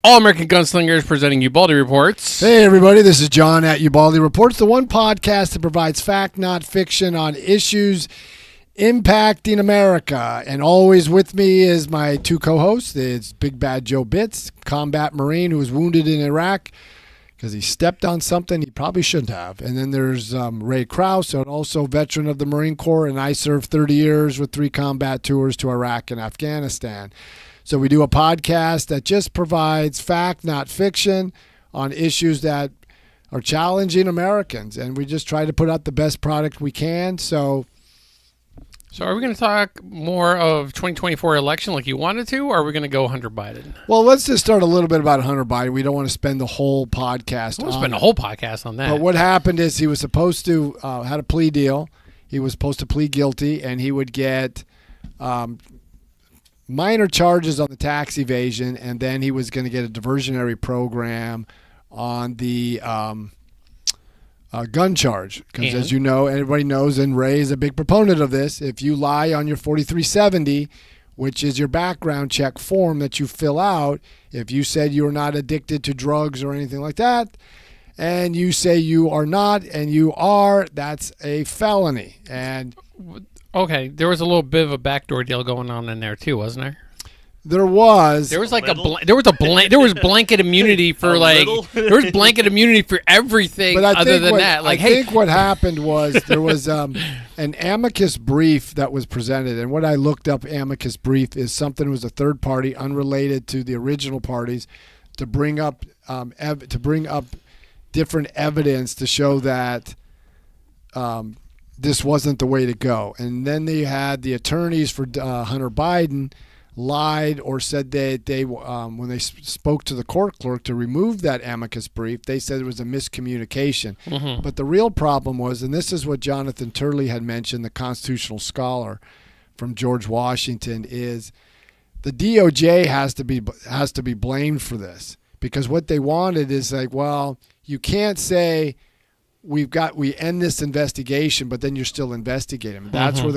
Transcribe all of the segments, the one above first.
All American Gunslingers presenting Ubaldi Reports. Hey everybody, this is John at Ubaldi Reports, the one podcast that provides fact, not fiction, on issues impacting America. And always with me is my two co-hosts. It's Big Bad Joe Bitts, combat Marine who was wounded in Iraq because he stepped on something he probably shouldn't have. And then there's Ray Krause, and also veteran of the Marine Corps, and I served 30 years with 3 combat tours to Iraq and Afghanistan. So we do a podcast that just provides fact, not fiction, on issues that are challenging Americans. And we just try to put out the best product we can. So are we going to talk more of 2024 election like you wanted to, or are we going to go Hunter Biden? Well, let's just start a little bit about Hunter Biden. We don't want to spend the whole podcast We'll spend a whole podcast on that. But what happened is he was supposed to had a plea deal. He was supposed to plead guilty, and he would get minor charges on the tax evasion, and then he was going to get a diversionary program on the gun charge. Because as you know, everybody knows, and Ray is a big proponent of this, if you lie on your 4370, which is your background check form that you fill out, if you said you are not addicted to drugs or anything like that, and you say you are not and you are, that's a felony. And okay, there was a little bit of a backdoor deal going on in there too, wasn't there? There was. There was like there was blanket immunity for there was blanket immunity for everything but other than that. Like, I think what happened was there was an amicus brief that was presented, and what I looked up amicus brief is something that was a third party unrelated to the original parties to bring up different evidence to show that this wasn't the way to go. And then they had the attorneys for Hunter Biden lied or said that they when they spoke to the court clerk to remove that amicus brief, they said it was a miscommunication. Mm-hmm. But the real problem was, and this is what Jonathan Turley had mentioned, the constitutional scholar from George Washington, is the DOJ has to be blamed for this, because what they wanted is like, well, you can't say we end this investigation, but then you're still investigating. That's where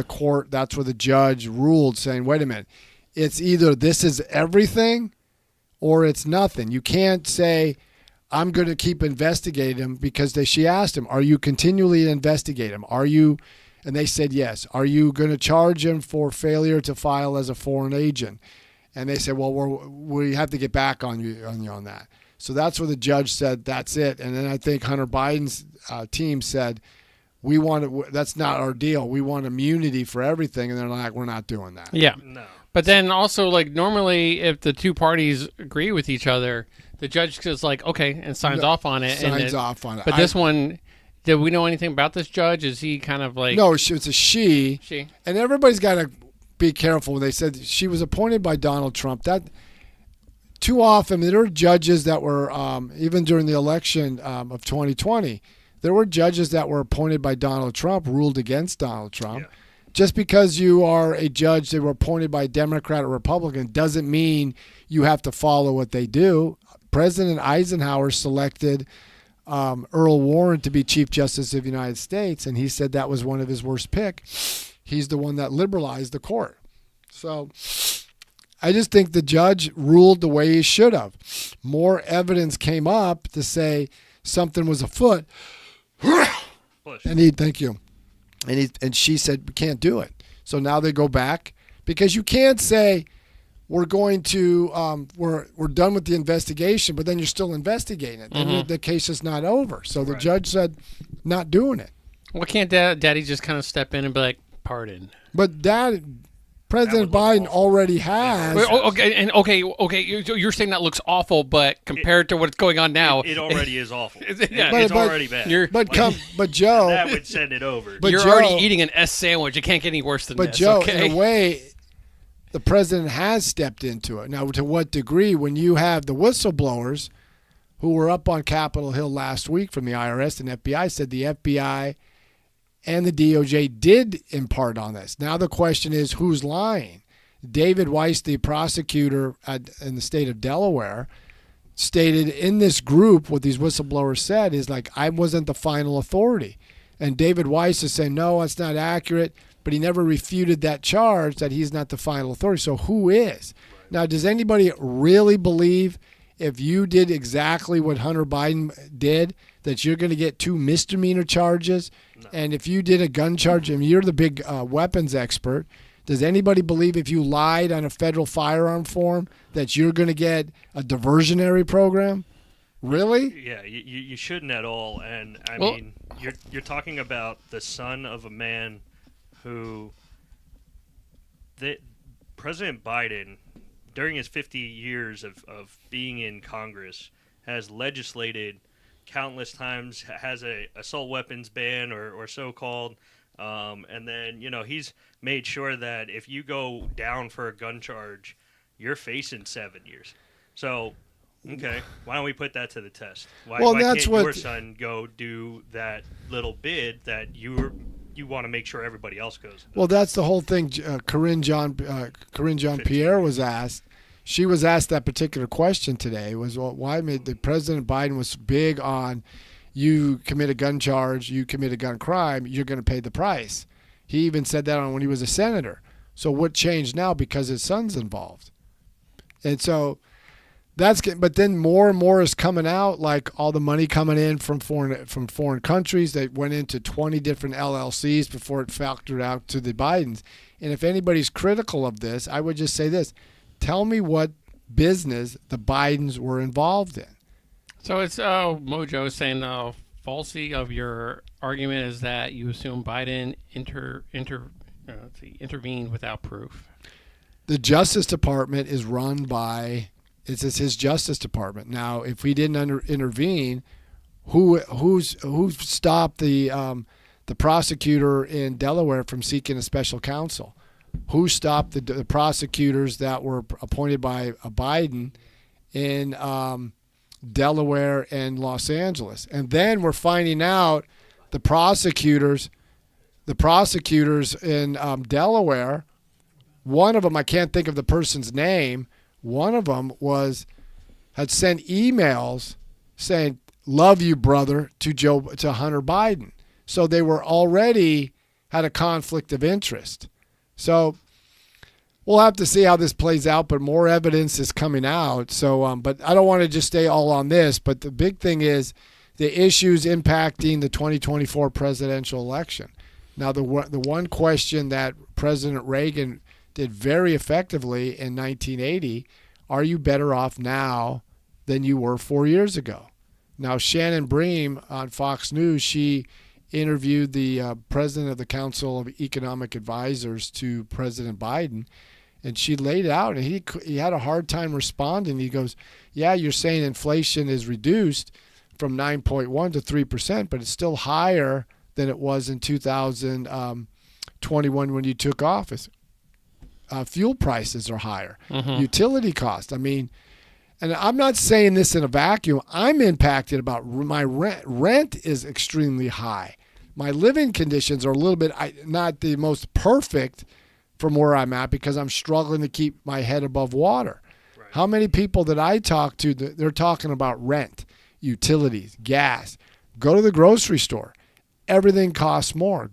that's where the judge ruled, saying, wait a minute, it's either this is everything or it's nothing. You can't say, I'm going to keep investigating him, because she asked him, are you continually investigating him? Are you? And they said yes. Are you going to charge him for failure to file as a foreign agent? And they said, well, we have to get back on you on that. So that's where the judge said, that's it. And then I think Hunter Biden's team said, that's not our deal. We want immunity for everything. And they're like, we're not doing that. Yeah. No. But then also, like, normally if the two parties agree with each other, the judge is like, okay, and signs off on it. But this one, did we know anything about this judge? Is he kind of like... No, it's a she. She. And everybody's got to be careful. They said she was appointed by Donald Trump. That too often, there were judges that were, even during the election of 2020, there were judges that were appointed by Donald Trump, ruled against Donald Trump. Yeah. Just because you are a judge that were appointed by a Democrat or Republican doesn't mean you have to follow what they do. President Eisenhower selected Earl Warren to be Chief Justice of the United States, and he said that was one of his worst picks. He's the one that liberalized the court. So I just think the judge ruled the way he should have. More evidence came up to say something was afoot. Thank you. And she said, we can't do it. So now they go back, because you can't say we're going to we're done with the investigation, but then you're still investigating it. Then the case is not over. So the judge said, not doing it. Well, can't Daddy just kind of step in and be like, pardon? But President Biden already has. Okay. You're saying that looks awful, but compared to what's going on now, it already is awful. Yeah, it's already bad. But Joe, that would send it over. But you're already eating an S sandwich. It can't get any worse than this. But Joe, in a way, the president has stepped into it. Now, to what degree? When you have the whistleblowers who were up on Capitol Hill last week from the IRS and FBI, said the FBI and the DOJ did impart on this. Now the question is, who's lying? David Weiss, the prosecutor in the state of Delaware, stated in this group, what these whistleblowers said is like, I wasn't the final authority. And David Weiss is saying, no, that's not accurate, but he never refuted that charge that he's not the final authority. So who is? Right. Now, does anybody really believe if you did exactly what Hunter Biden did, that you're going to get 2 misdemeanor charges? No. And if you did a gun charge, and you're the big weapons expert, does anybody believe if you lied on a federal firearm form that you're going to get a diversionary program? Really? Yeah, you shouldn't at all. And I mean, you're talking about the son of a man who President Biden, during his 50 years of being in Congress, has legislated countless times, has a assault weapons ban or so-called, and then, he's made sure that if you go down for a gun charge, you're facing 7 years. So, okay, why don't we put that to the test? Why can't your son go do that little bid that you want to make sure everybody else goes? Well, that's the whole thing. Corinne Jean-Pierre was asked. She was asked that particular question today. Was why the President Biden was big on, you commit a gun charge, you commit a gun crime, you're going to pay the price. He even said that when he was a senator. So what changed now because his son's involved? And so but then more and more is coming out, like all the money coming in from foreign countries that went into 20 different LLCs before it factored out to the Bidens. And if anybody's critical of this, I would just say this: tell me what business the Bidens were involved in. So it's Mojo saying falsity of your argument is that you assume Biden intervened without proof. The Justice Department is run by. It's his Justice Department. Now, if we didn't intervene, who stopped the prosecutor in Delaware from seeking a special counsel? Who stopped the prosecutors that were appointed by Biden in Delaware and Los Angeles? And then we're finding out the prosecutors in Delaware. One of them, I can't think of the person's name. One of them had sent emails saying, "Love you, brother," to Hunter Biden. So they were already had a conflict of interest. So we'll have to see how this plays out, but more evidence is coming out. So, but I don't want to just stay all on this. But the big thing is the issues impacting the 2024 presidential election. Now, the one question that President Reagan did very effectively in 1980, are you better off now than you were 4 years ago? Now, Shannon Bream on Fox News, she interviewed the president of the Council of Economic Advisors to President Biden, and she laid it out, and he had a hard time responding. He goes, yeah, you're saying inflation is reduced from 9.1 to 3%, but it's still higher than it was in 2021 when you took office. Fuel prices are higher. Mm-hmm. Utility costs. I mean, and I'm not saying this in a vacuum. I'm impacted about my rent. Rent is extremely high. My living conditions are a little bit not the most perfect from where I'm at because I'm struggling to keep my head above water. Right. How many people that I talk to, they're talking about rent, utilities, gas. Go to the grocery store. Everything costs more.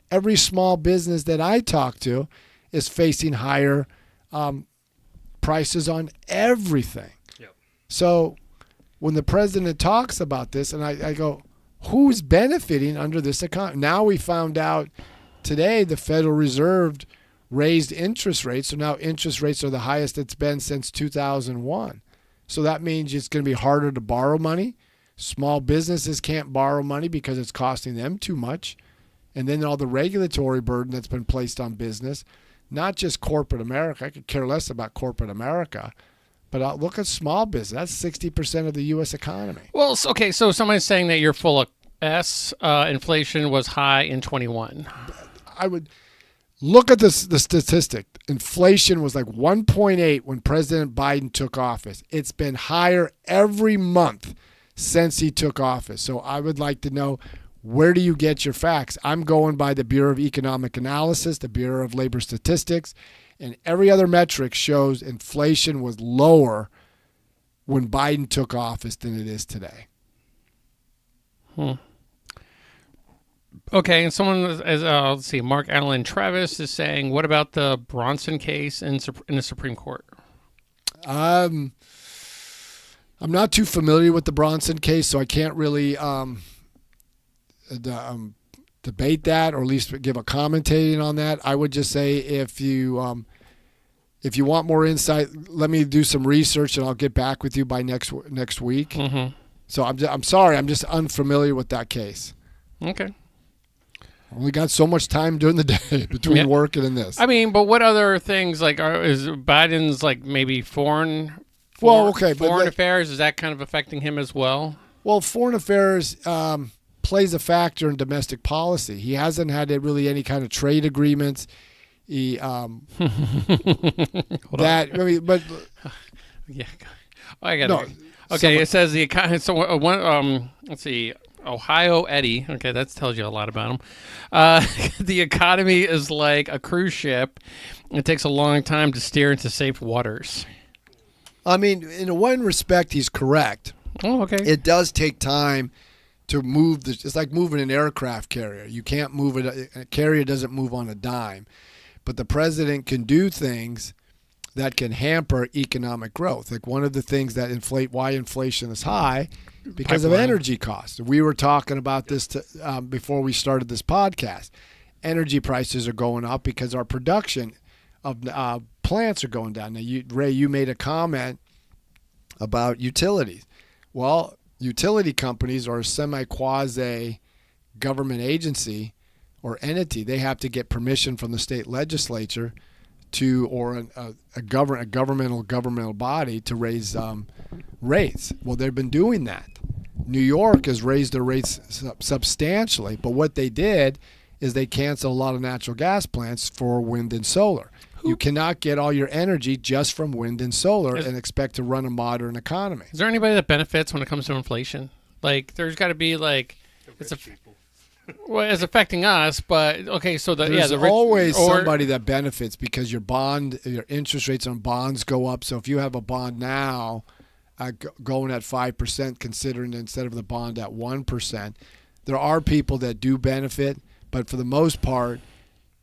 Every small business that I talk to is facing higher prices on everything. Yep. So when the president talks about this, and I go, who's benefiting under this economy? Now we found out today the Federal Reserve raised interest rates, so now interest rates are the highest it's been since 2001. So that means it's going to be harder to borrow money. Small businesses can't borrow money because it's costing them too much. And then all the regulatory burden that's been placed on business. Not just corporate America. I could care less about corporate America. But look at small business. That's 60% of the U.S. economy. Well, okay, so somebody's saying that you're full of S. Inflation was high in 21. I would look at the statistic. Inflation was like 1.8 when President Biden took office. It's been higher every month since he took office. So I would like to know, where do you get your facts? I'm going by the Bureau of Economic Analysis, the Bureau of Labor Statistics, and every other metric shows inflation was lower when Biden took office than it is today. Okay, and someone, let's see, Mark Allen Travis is saying, what about the Bronson case in the Supreme Court? I'm not too familiar with the Bronson case, so I can't really debate that, or at least give a commentating on that. I would just say if you want more insight, let me do some research and I'll get back with you by next week. Mm-hmm. So I'm sorry, I'm just unfamiliar with that case. Okay. Only got so much time during the day between working and this. I mean, but what other things is Biden's like maybe foreign affairs? Is that kind of affecting him as well? Well, foreign affairs plays a factor in domestic policy. He hasn't had really any kind of trade agreements. He yeah. I got it. Okay, it says the economy. So let's see. Ohio Eddie. Okay, that tells you a lot about him. The economy is like a cruise ship. It takes a long time to steer into safe waters. I mean, in one respect, he's correct. Oh, okay. It does take time to move. It's like moving an aircraft carrier. You can't move it. A carrier doesn't move on a dime. But the president can do things that can hamper economic growth. Like one of the things that why inflation is high, because of energy costs. We were talking about this before we started this podcast. Energy prices are going up because our production of plants are going down. Now, Ray, you made a comment about utilities. Well, utility companies are a semi-quasi government agency or entity. They have to get permission from the state legislature or a governmental body to raise rates. Well, they've been doing that. New York has raised their rates substantially, but what they did is they canceled a lot of natural gas plants for wind and solar. You cannot get all your energy just from wind and solar and expect to run a modern economy. Is there anybody that benefits when it comes to inflation? Like, there's got to be like well, it's affecting us, but okay. So there's always somebody that benefits because your interest rates on bonds go up. So if you have a bond now going at 5%, considering instead of the bond at 1%, there are people that do benefit, but for the most part,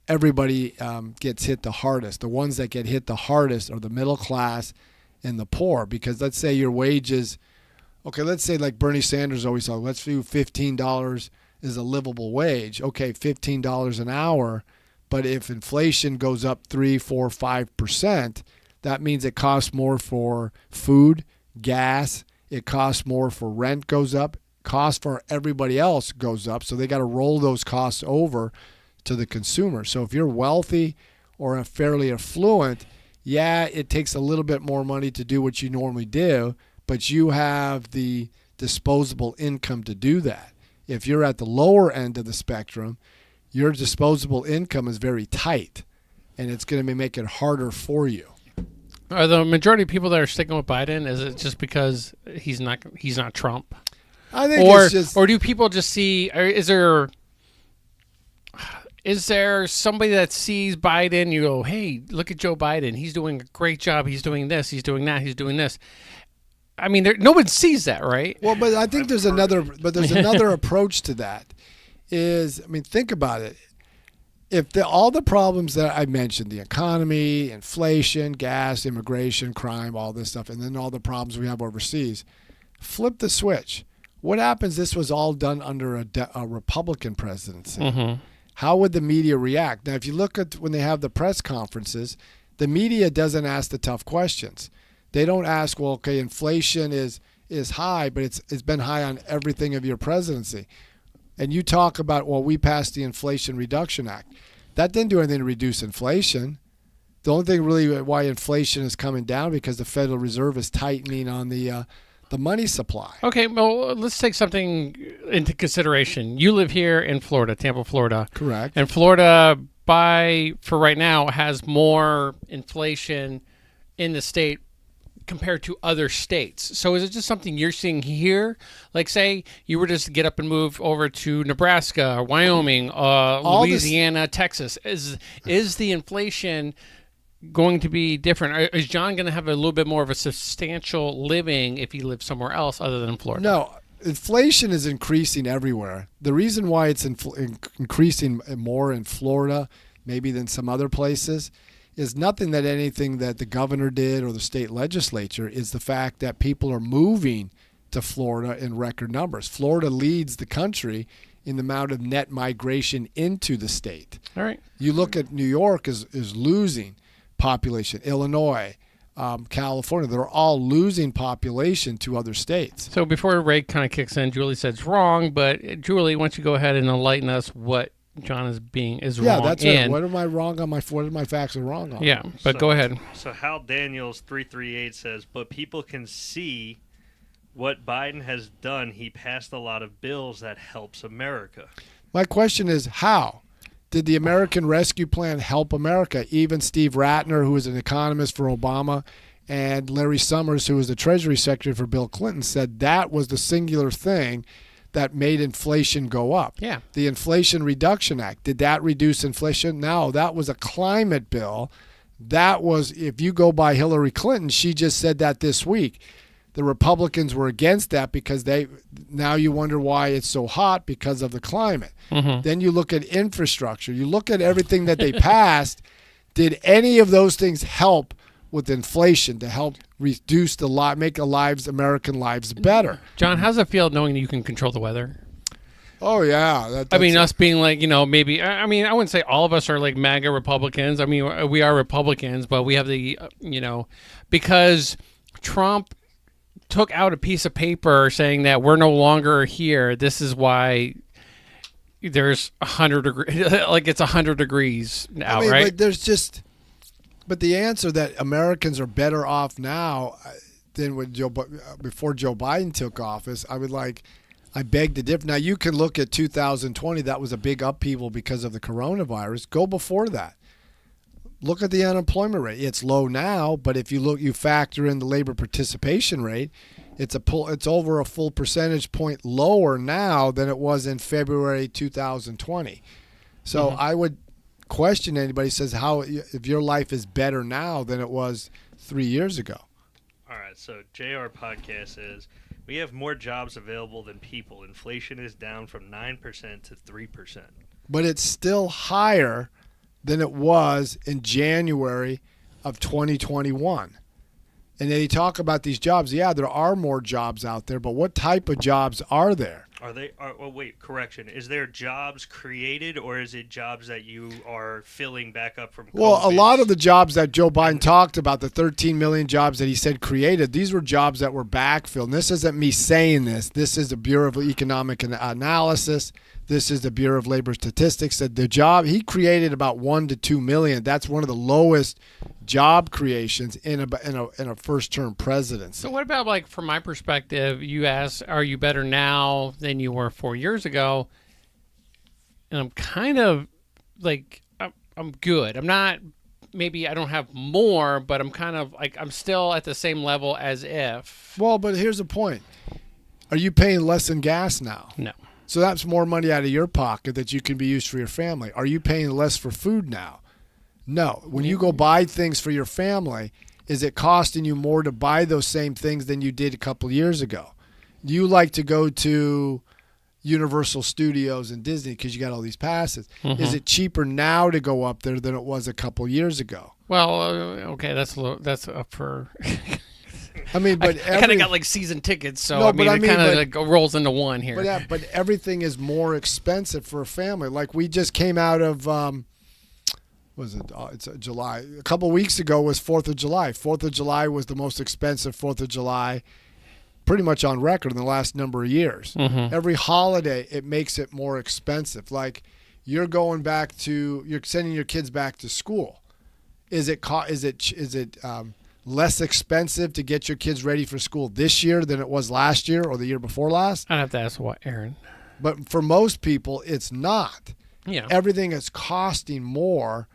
everybody gets hit the hardest. The ones that get hit the hardest are the middle class and the poor, because let's say your wages, okay, let's say like Bernie Sanders always said, let's do $15 is a livable wage. Okay, $15 an hour, but if inflation goes up 3, 4, 5%, that means it costs more for food, gas, it costs more for rent goes up, cost for everybody else goes up, so they got to roll those costs over to the consumer. So if you're wealthy or fairly affluent, yeah, it takes a little bit more money to do what you normally do, but you have the disposable income to do that. If you're at the lower end of the spectrum, your disposable income is very tight, and it's going to make it harder for you. Are the majority of people that are sticking with Biden, is it just because he's not Trump? I think it's just... Or do people just see... Is there somebody that sees Biden, you go, hey, look at Joe Biden. He's doing a great job. He's doing this. He's doing that. He's doing this. I mean, no one sees that, right? Well, but I think there's another approach to that. Think about it. If all the problems that I mentioned, the economy, inflation, gas, immigration, crime, all this stuff, and then all the problems we have overseas, flip the switch. What happens? This was all done under a Republican presidency. Mm-hmm. How would the media react? Now, if you look at when they have the press conferences, the media doesn't ask the tough questions. They don't ask, well, okay, inflation is high, but it's been high on everything of your presidency. And you talk about, well, we passed the Inflation Reduction Act. That didn't do anything to reduce inflation. The only thing really why inflation is coming down because the Federal Reserve is tightening on the money supply. Okay, well, let's take something into consideration. You live here in Florida, Tampa, Florida. Correct. And Florida, for right now, has more inflation in the state compared to other states. So is it just something you're seeing here? Like, say you were just to get up and move over to Nebraska, Wyoming, Louisiana, Texas. Is the inflation going to be different? Is John going to have a little bit more of a substantial living if he lives somewhere else other than Florida? No, inflation is increasing everywhere. The reason why it's increasing more in Florida maybe than some other places is nothing that anything that the governor did or the state legislature. Is the fact that people are moving to Florida in record numbers. Florida leads the country in the amount of net migration into the state. All right. You look at New York is losing population. Illinois, California, they're all losing population to other states. So before Ray kind of kicks in, Julie said it's wrong, but Julie, why don't you go ahead and enlighten us what John is wrong. Yeah, that's right. What am I wrong on what are my facts are wrong on? Yeah, but go ahead. So Hal Daniels 338 says, but people can see what Biden has done. He passed a lot of bills that helps America. My question is, how did the American Rescue Plan help America? Even Steve Ratner, who was an economist for Obama, and Larry Summers, who was the Treasury Secretary for Bill Clinton, said that was the singular thing that made inflation go up. Yeah. The Inflation Reduction Act, did that reduce inflation? No, that was a climate bill. That was, if you go by Hillary Clinton, she just said that this week. The Republicans were against that because now you wonder why it's so hot because of the climate. Mm-hmm. Then you look at infrastructure. You look at everything that they passed. Did any of those things help with inflation to help reduce make American lives better? John, how's it feel knowing you can control the weather? Oh, yeah. I mean, us being like, maybe, I mean, I wouldn't say all of us are like MAGA Republicans. I mean, we are Republicans, but we have the, because Trump took out a piece of paper saying that we're no longer here. This is why there's 100 degrees, like it's 100 degrees now, right? But the answer that Americans are better off now than before Joe Biden took office, I beg to differ. Now, you can look at 2020. That was a big upheaval because of the coronavirus. Go before that. Look at the unemployment rate. It's low now, but if you factor in the labor participation rate, it's over a full percentage point lower now than it was in February 2020. So I would question anybody who says if your life is better now than it was 3 years ago. All right, so JR Podcast says, we have more jobs available than people. Inflation is down from 9% to 3%. But it's still higher than it was in January of 2021. And then you talk about these jobs. Yeah, there are more jobs out there, but what type of jobs are there? Wait, correction. Is there jobs created, or is it jobs that you are filling back up from COVID? Well, a lot of the jobs that Joe Biden talked about, the 13 million jobs that he said created, these were jobs that were backfilled. And this isn't me saying this. This is the Bureau of Economic Analysis. This is the Bureau of Labor Statistics. That the job he created about 1 to 2 million. That's one of the lowest job creations in a first-term presidency. So what about, like, from my perspective, you ask, are you better now than you were 4 years ago? And I'm kind of like, I'm good. I'm not, maybe I don't have more, but I'm kind of like, I'm still at the same level as if. Well, but here's the point. Are you paying less in gas now? No. So that's more money out of your pocket that you can be used for your family. Are you paying less for food now? No. When you go buy things for your family, is it costing you more to buy those same things than you did a couple of years ago? You like to go to Universal Studios and Disney because you got all these passes. Mm-hmm. Is it cheaper now to go up there than it was a couple of years ago? Well, okay, that's up for. I mean, but I kind of got like season tickets, so it kind of like rolls into one here. But everything is more expensive for a family. Like we just came out of, it's July. A couple of weeks ago was 4th of July. 4th of July was the most expensive 4th of July pretty much on record in the last number of years. Mm-hmm. Every holiday, it makes it more expensive. Like you're sending your kids back to school. Is it less expensive to get your kids ready for school this year than it was last year or the year before last? I'd have to ask Aaron. But for most people, it's not. Yeah. Everything is costing more,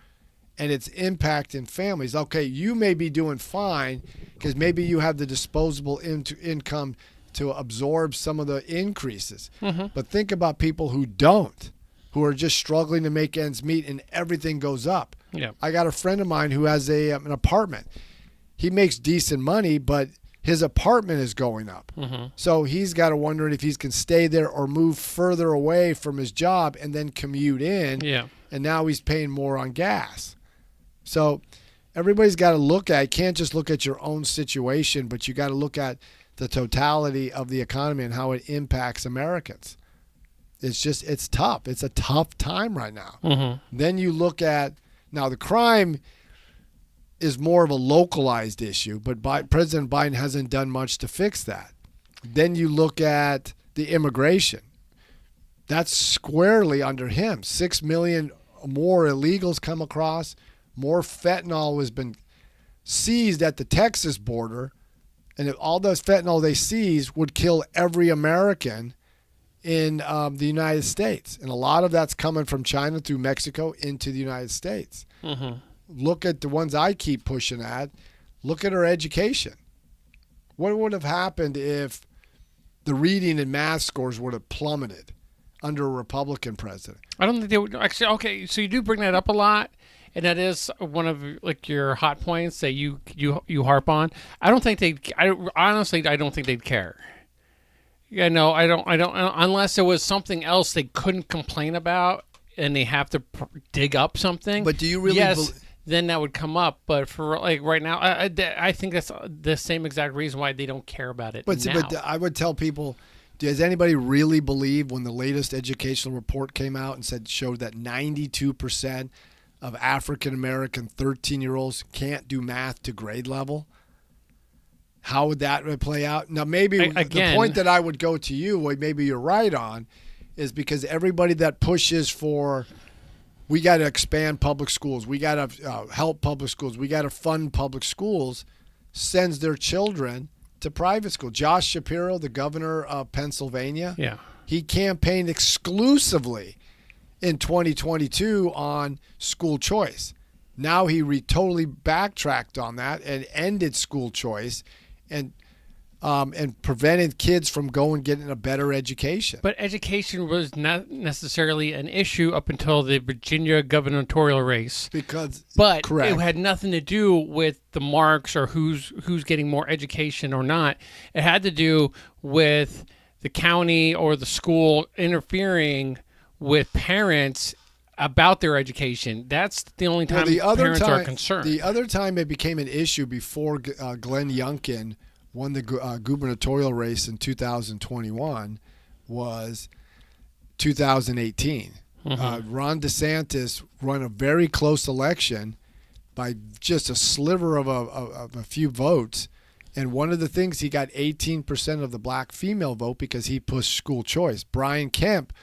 and it's impacting families. Okay, you may be doing fine because maybe you have the disposable income to absorb some of the increases. Mm-hmm. But think about people who don't, who are just struggling to make ends meet, and everything goes up. Yeah. I got a friend of mine who has an apartment. He makes decent money, but his apartment is going up. Mm-hmm. So he's got to wonder if he can stay there or move further away from his job and then commute in. Yeah. And now he's paying more on gas. So everybody's got to look at. You can't just look at your own situation, but you got to look at the totality of the economy and how it impacts Americans. It's tough. It's a tough time right now. Mm-hmm. Then you look at, now the crime is more of a localized issue, but President Biden hasn't done much to fix that. Then you look at the immigration. That's squarely under him. 6 million more illegals come across. More fentanyl has been seized at the Texas border. And if all those fentanyl they seize would kill every American in the United States. And a lot of that's coming from China through Mexico into the United States. Mm-hmm. Look at the ones I keep pushing at. Look at our education. What would have happened if the reading and math scores would have plummeted under a Republican president? I don't think they would. Actually, okay, so you do bring that up a lot, and that is one of like your hot points that you harp on. I don't think honestly, I don't think they'd care. Yeah, no, I don't. Unless there was something else they couldn't complain about, and they have to dig up something. But do you really? Yes, then that would come up. But for like right now, I think that's the same exact reason why they don't care about it. But I would tell people. Does anybody really believe when the latest educational report came out and showed that 92% of African American 13-year-olds can't do math to grade level? How would that play out? Now, maybe the point that I would go to you, maybe you're right on, is because everybody that pushes for, we got to expand public schools, we got to help public schools, we got to fund public schools, sends their children to private school. Josh Shapiro, the governor of Pennsylvania, he campaigned exclusively in 2022 on school choice. Now he totally backtracked on that and ended school choice and prevented kids from getting a better education. But education was not necessarily an issue up until the Virginia gubernatorial race. Correct. It had nothing to do with the marks or who's getting more education or not. It had to do with the county or the school interfering with parents about their education. That's the only time parents are concerned. The other time it became an issue before Glenn Youngkin won the gubernatorial race in 2021 was 2018. Mm-hmm. Ron DeSantis won a very close election by just a sliver of a few votes. And one of the things, he got 18% of the black female vote because he pushed school choice. Brian Kemp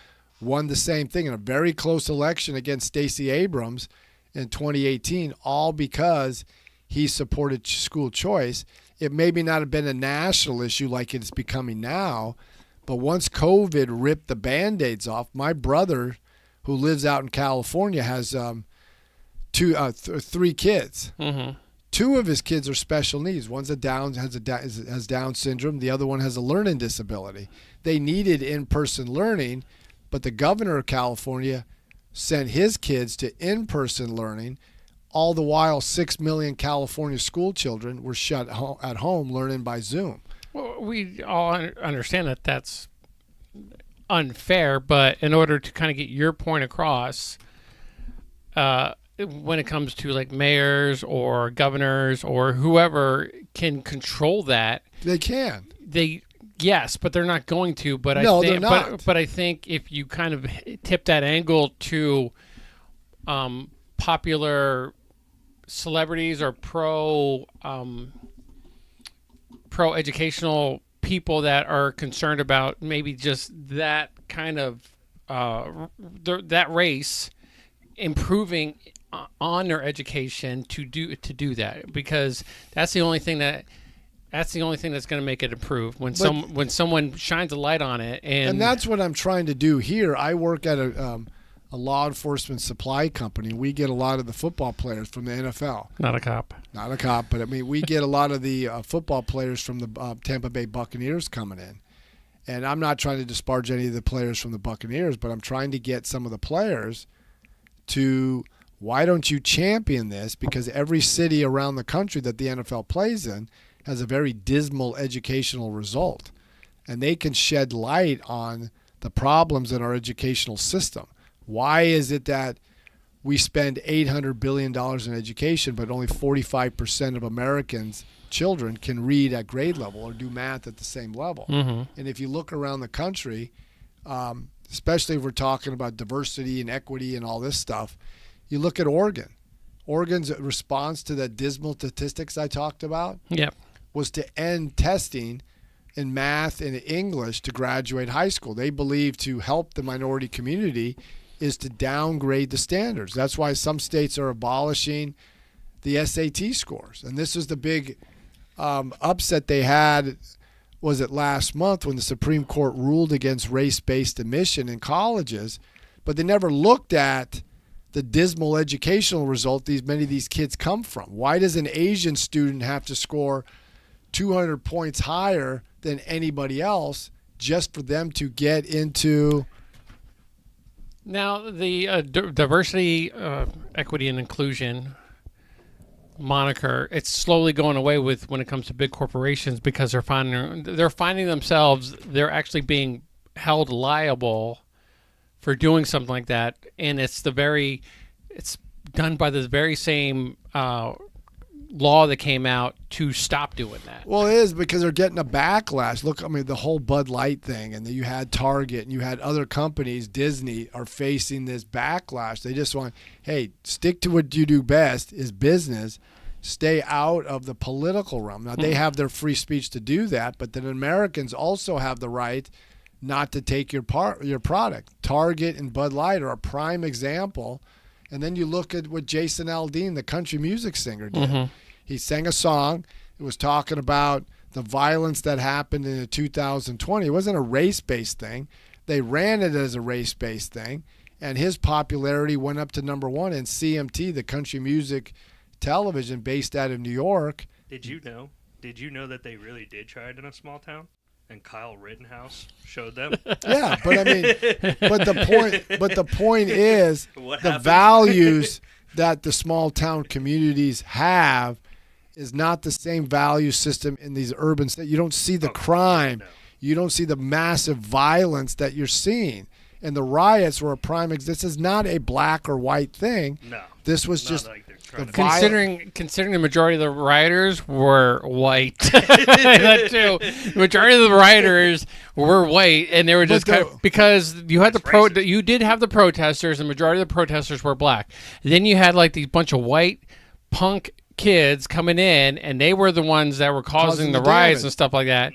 won the same thing in a very close election against Stacey Abrams in 2018, all because he supported school choice. It maybe not have been a national issue like it's becoming now, but once COVID ripped the Band-Aids off, my brother, who lives out in California, has three kids. Mm-hmm. Two of his kids are special needs. One's has Down syndrome. The other one has a learning disability. They needed in-person learning, but the governor of California sent his kids to in-person learning. All the while, 6 million California school children were shut at home learning by Zoom. Well, we all understand that that's unfair, but in order to kind of get your point across, when it comes to like mayors or governors or whoever can control that, they can. Yes, but they're not going to. But they're not. But I think if you kind of tip that angle to popular celebrities or pro educational people that are concerned about maybe just that kind of that race improving on their education to do that, because that's the only thing that's going to make it improve when someone shines a light on it. And that's what I'm trying to do here. I work at a law enforcement supply company. We get a lot of the football players from the NFL. Not a cop, but I mean, we get a lot of the football players from the Tampa Bay Buccaneers coming in. And I'm not trying to disparage any of the players from the Buccaneers, but I'm trying to get some of the players to, why don't you champion this? Because every city around the country that the NFL plays in has a very dismal educational result. And they can shed light on the problems in our educational system. Why is it that we spend $800 billion in education, but only 45% of Americans, children, can read at grade level or do math at the same level. Mm-hmm. And if you look around the country, especially if we're talking about diversity and equity and all this stuff, you look at Oregon. Oregon's response to the dismal statistics I talked about was to end testing in math and English to graduate high school. They believe to help the minority community is to downgrade the standards. That's why some states are abolishing the SAT scores. And this is the big upset they had, was it last month, when the Supreme Court ruled against race-based admission in colleges, but they never looked at the dismal educational result many of these kids come from. Why does an Asian student have to score 200 points higher than anybody else just for them to get into... Now, the diversity, equity, and inclusion moniker, it's slowly going away with when it comes to big corporations, because they're finding themselves, they're actually being held liable for doing something like that, and it's done by the very same law that came out to stop doing that. Well, it is, because they're getting a backlash. Look, I mean, the whole Bud Light thing, and then you had Target, and you had other companies, Disney, are facing this backlash. They just want, hey, stick to what you do best, is business. Stay out of the political realm. Now, they have their free speech to do that, but then Americans also have the right not to take your product. Target and Bud Light are a prime example. And then you look at what Jason Aldean, the country music singer, did. Mm-hmm. He sang a song. It was talking about the violence that happened in 2020. It wasn't a race-based thing. They ran it as a race-based thing, and his popularity went up to number one. And CMT, the country music television based out of New York. Did you know that they really did try it in a small town? And Kyle Rittenhouse showed them. Yeah, but I mean, the point is the values that the small town communities have is not the same value system in these urban states. You don't see the crime. No. You don't see the massive violence that you're seeing. And the riots were a prime example. This is not a black or white thing. No. This was just like considering the majority of the rioters were white. That too. The majority of the rioters were white, and they were just because you had you did have the protesters, and the majority of the protesters were black. And then you had like these bunch of white punk kids coming in, and they were the ones that were causing the riots and stuff like that.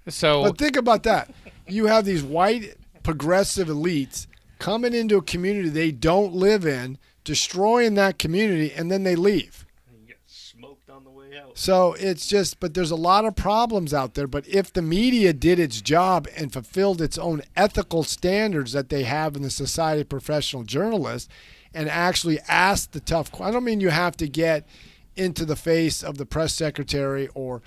So, but think about that. You have these white progressive elites coming into a community they don't live in, destroying that community, and then they leave. You get smoked on the way out. So it's just, but there's a lot of problems out there. But if the media did its job and fulfilled its own ethical standards that they have in the Society of Professional Journalists, and actually asked the tough questions, I don't mean you have to get into the face of the press secretary or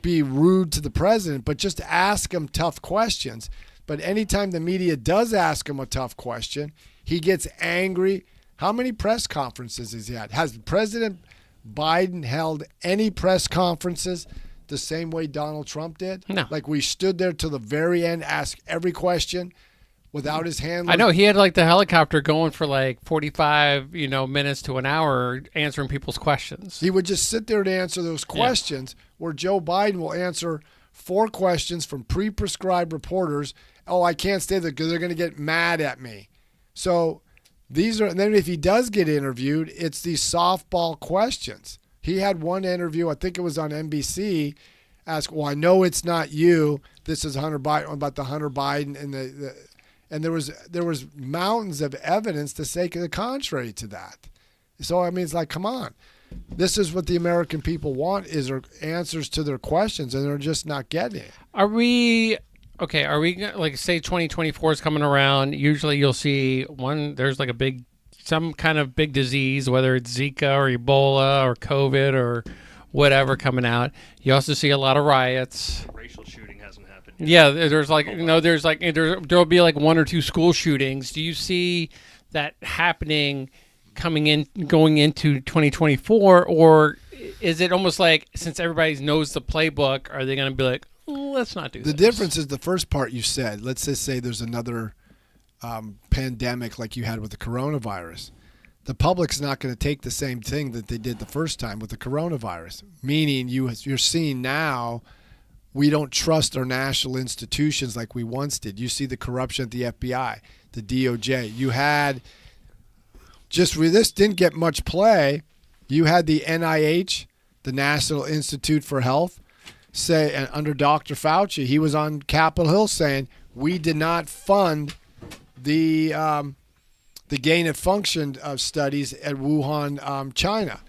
be rude to the president, but just ask him tough questions. But anytime the media does ask him a tough question, he gets angry. How many press conferences has he had? Has President Biden held any press conferences the same way Donald Trump did? No. Like we stood there till the very end, asked every question without his handler. I know he had like the helicopter going for like 45, minutes to an hour answering people's questions. He would just sit there to answer those questions, where Joe Biden will answer 4 questions from pre-prescribed reporters. Oh, I can't stay there because they're going to get mad at me. So these are, and then if he does get interviewed, it's these softball questions. He had one interview, I think it was on NBC, ask, well, I know it's not you. This is Hunter Biden, about the Hunter Biden and and there was mountains of evidence to say the contrary to that. So I mean, it's like, come on, this is what the American people want, is answers to their questions, and they're just not getting it. Are we like, say 2024 is coming around? Usually you'll see there's like some kind of big disease, whether it's Zika or Ebola or COVID or whatever coming out. You also see a lot of riots. Racial shooting hasn't happened yet. Yeah, there'll be like 1 or 2 school shootings. Do you see that happening going into 2024, or is it almost like, since everybody knows the playbook, are they going to be like, let's not do the this? Difference is the first part you said. Let's just say there's another pandemic like you had with the coronavirus. the public's not going to take the same thing that they did the first time with the coronavirus. Meaning you're seeing now we don't trust our national institutions like we once did. You see the corruption at the FBI, the DOJ. You had, this didn't get much play. You had the NIH, the National Institute for Health, say, and under Dr. Fauci, he was on Capitol Hill saying, we did not fund the gain of function of studies at Wuhan, China.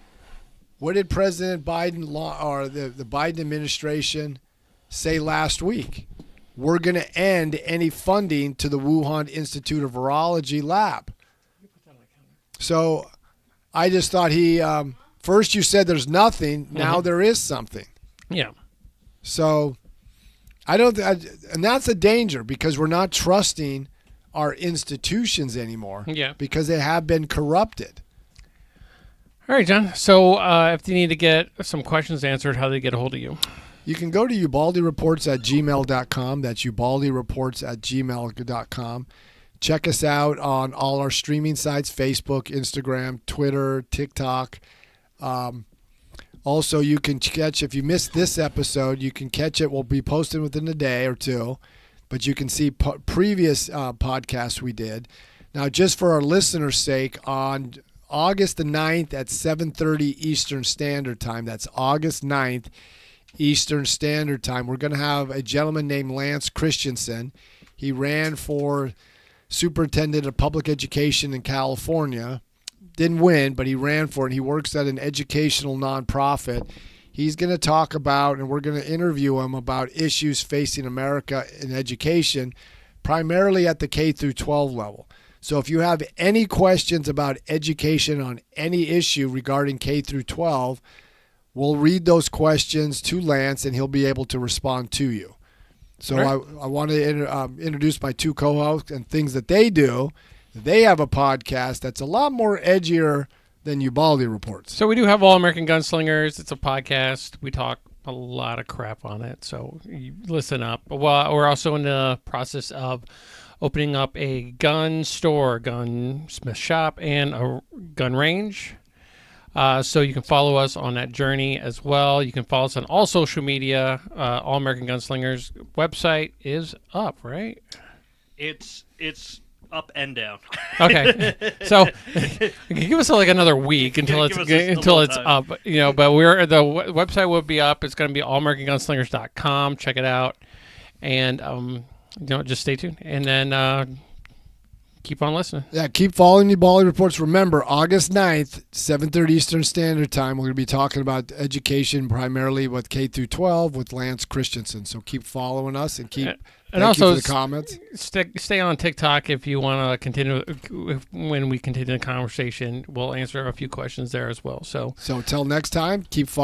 What did President Biden or the Biden administration say last week? We're going to end any funding to the Wuhan Institute of Virology lab. So I just thought first you said there's nothing, now there is something. Yeah. So and that's a danger because we're not trusting our institutions anymore. Yeah. Because they have been corrupted. All right, John. So if you need to get some questions answered, how do they get a hold of you? You can go to ubaldireports@gmail.com. That's ubaldireports@gmail.com. Check us out on all our streaming sites, Facebook, Instagram, Twitter, TikTok. Also, you can catch, if you missed this episode, you can catch it. We'll be posting within a day or two, but you can see previous podcasts we did. Now, just for our listeners' sake, on August the 9th at 7:30 Eastern Standard Time, that's August 9th Eastern Standard Time, we're going to have a gentleman named Lance Christensen. He ran for superintendent of public education in California. Didn't win, but he ran for it. He works at an educational nonprofit. He's going to talk about, and we're going to interview him about issues facing America in education, primarily at the K through 12 level. So if you have any questions about education on any issue regarding K through 12, we'll read those questions to Lance, and he'll be able to respond to you. So right. I want to introduce my two co-hosts and things that they do. They have a podcast that's a lot more edgier than Ubaldi Reports. So we do have All American Gunslingers. It's a podcast. We talk a lot of crap on it, so you listen up. Well, we're also in the process of opening up a gun store, gunsmith shop, and a gun range. So you can follow us on that journey as well. You can follow us on all social media. All American Gunslingers website is up, right? It's up and down. Okay, so give us like another week until it's up. But the website will be up. It's going to be allamericangunslingers.com. Check it out, and just stay tuned, and then keep on listening. Yeah, keep following the Ubaldi Reports. Remember, August 9th, 7:30 Eastern Standard Time. We're going to be talking about education, primarily with K through 12, with Lance Christensen. So keep following us and keep. And also, you for the comments. Stay on TikTok if you want to continue. When we continue the conversation, we'll answer a few questions there as well. So till next time, keep following.